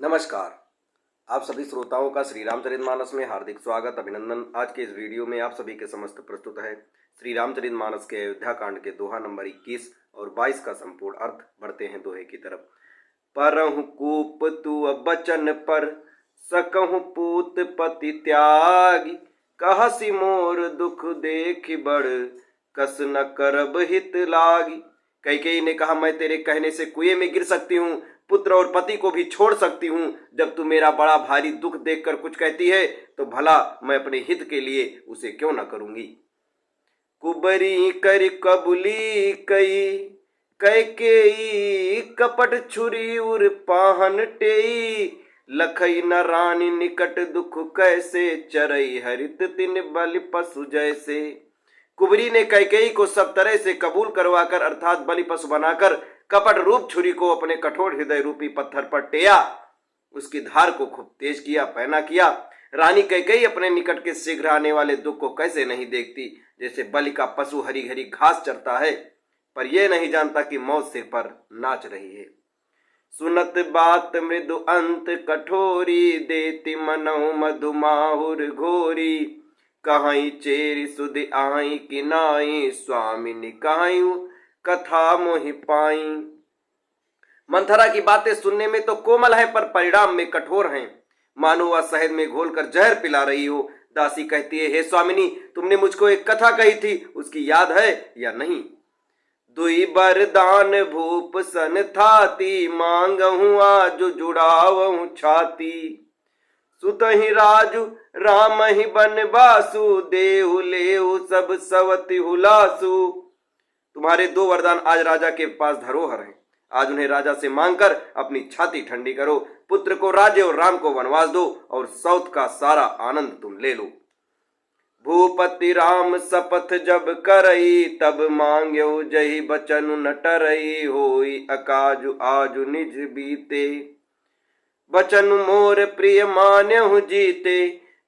नमस्कार। आप सभी श्रोताओं का श्री रामचरितमानस में हार्दिक स्वागत अभिनंदन। आज के इस वीडियो में आप सभी के समस्त प्रस्तुत है श्री रामचरितमानस के अयोध्या कांड के दोहा नंबर 21 और 22 का संपूर्ण अर्थ। बढ़ते हैं दोहे की तरफ। परहु कूप तू बचन पर सकहु पूत पति त्यागी, कहसी मोर दुख देख बड़ कस न करब हित लागी। कैकेयी ने कहा, मैं तेरे कहने से कुएं में गिर सकती हूँ, पुत्र और पति को भी छोड़ सकती हूँ। जब तू मेरा बड़ा भारी दुख देखकर कुछ कहती है तो भला मैं अपने हित के लिए उसे क्यों न करूंगी। कुबरी कर कबुली कई कैकेयी कपट छुरी उर पाहन टेई, लखई न रानी निकट दुख कैसे चरई हरित तिन बलि पशु जैसे। कुबरी ने कैकेयी को सब तरह से कबूल करवाकर अर्थात बलि पशु बनाकर कपट रूप छुरी को अपने कठोर हृदय रूपी पत्थर पर टेया, उसकी धार को खूब तेज किया, पैना किया। रानी कैकेयी अपने निकट के शीघ्र आने वाले दुख को कैसे नहीं देखती, जैसे बलि का पशु हरी हरी घास चरता है पर यह नहीं जानता कि मौत सिर पर नाच रही है। सुनत बात मृदु अंत कठोरी, देती मनहु मधुमाहुर घोरी, कहाई चेरी सुध आई कि नाई, स्वामिनी कहाई कथा मोहि पाई। मंथरा की बातें सुनने में तो कोमल है पर परिणाम में कठोर हैं, मानो वह शहद में घोलकर जहर पिला रही हो। दासी कहती है, हे स्वामिनी, तुमने मुझको एक कथा कही थी, उसकी याद है या नहीं। दुई बरदान भूप सन थाती, मांगहूँ आज जुड़ावहूँ छाती, सुतहि राजु राम ही बनवासु, देहु लेहु सब सवति हुलासु। तुम्हारे दो वरदान आज राजा के पास धरोहर हैं, आज उन्हें राजा से मांगकर अपनी छाती ठंडी करो। पुत्र को राज्य और राम को वनवास दो और सौत का सारा आनंद तुम ले लो। भूपति राम शपथ जब करई, तब मांग्यो जही बचन न टरई, होई अकाजु आजु निज बीते, बचन मोर प्रिय मान्यहु जीते।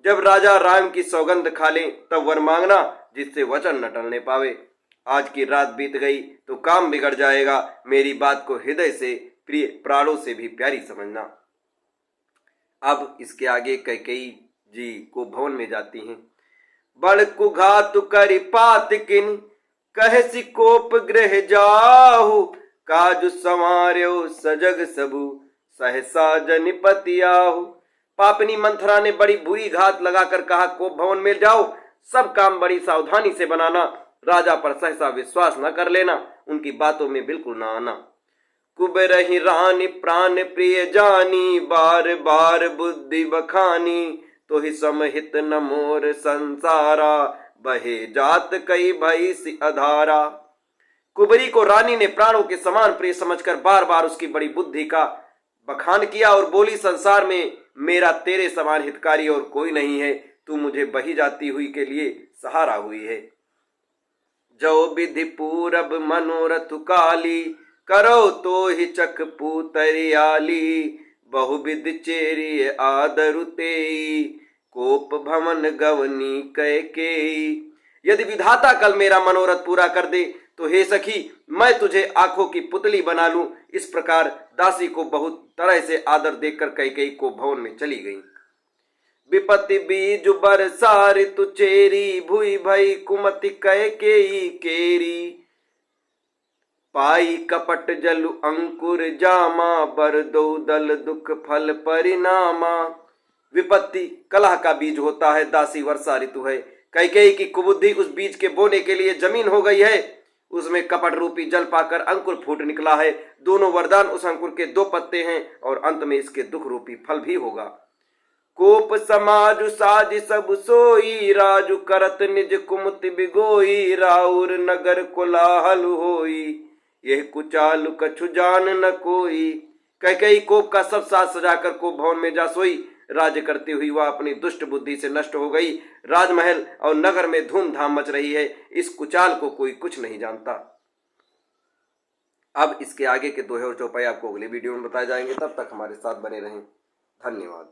जब राजा राम की सौगंध खा ले तब वर मांगना जिससे वचन न टलने पावे। आज की रात बीत गई तो काम बिगड़ जाएगा, मेरी बात को हृदय से प्रिय प्राणों से भी प्यारी समझना। अब इसके आगे कैकेयी जी को भवन में जाती हैं। बड़ कुघातु करि पात किन, कहसी कोप गृह जाहु, काजु संवार्यो सजग सबु, सहसा जनिपति आहु। पापनी मंथरा ने बड़ी बुरी घात लगाकर कहा, कोप भवन में जाओ, सब काम बड़ी सावधानी से बनाना, राजा पर सहसा विश्वास न कर लेना, उनकी बातों में बिल्कुल न आना। कुबरहि रानी प्राण प्रिय जानी, बार बार बुद्धि बखानी, तो ही समहित न मोर संसारा, बहे जात कई भई सी अधारा। कुबरी को रानी ने प्राणों के समान प्रिय समझकर बार बार उसकी बड़ी बुद्धि का बखान किया और बोली, संसार में मेरा तेरे समान हितकारी और कोई नहीं है, तू मुझे बही जाती हुई के लिए सहारा हुई है। जो विधि पूरब मनोरथ काली, करो तो ही चक पूतरियाली, बहुविध चेरी आदरु तेई, कोप भवन गवनी कैकेयी। यदि विधाता कल मेरा मनोरथ पूरा कर दे तो हे सखी, मैं तुझे आंखों की पुतली बना लूं। इस प्रकार दासी को बहुत तरह से आदर देकर कैकेयी को भवन में चली गई। विपत्ति बीज बरसा ऋतु चेरी, भुई भई कुमति कैकेयी केरी, पाई कपट जलु अंकुर जामा, बर दो दल दुख फल परिणामा। विपत्ति कलह का बीज होता है, दासी वर्षा ऋतु है। कैकेयी की कुबुद्धि उस बीज के बोने के लिए जमीन हो गई है, उसमें कपट रूपी जल पाकर अंकुर फूट निकला है। दोनों वरदान उस अंकुर के दो पत्ते हैं और अंत में इसके दुख रूपी फल भी होगा। कोप समाजु साज सब सोई, राजु करत निज कुमति बिगोई, राउर नगर कोलाहल होई, यह कुचाल कछु जान न कोई। कैकेयी कोप का सब साज सजाकर कोप भवन में जा सोई। राज्य करती हुई वह अपनी दुष्ट बुद्धि से नष्ट हो गई। राजमहल और नगर में धूमधाम मच रही है, इस कुचाल को कोई कुछ नहीं जानता। अब इसके आगे के दोहे और चौपाई आपको अगले वीडियो में बताए जाएंगे, तब तक हमारे साथ बने रहें। धन्यवाद।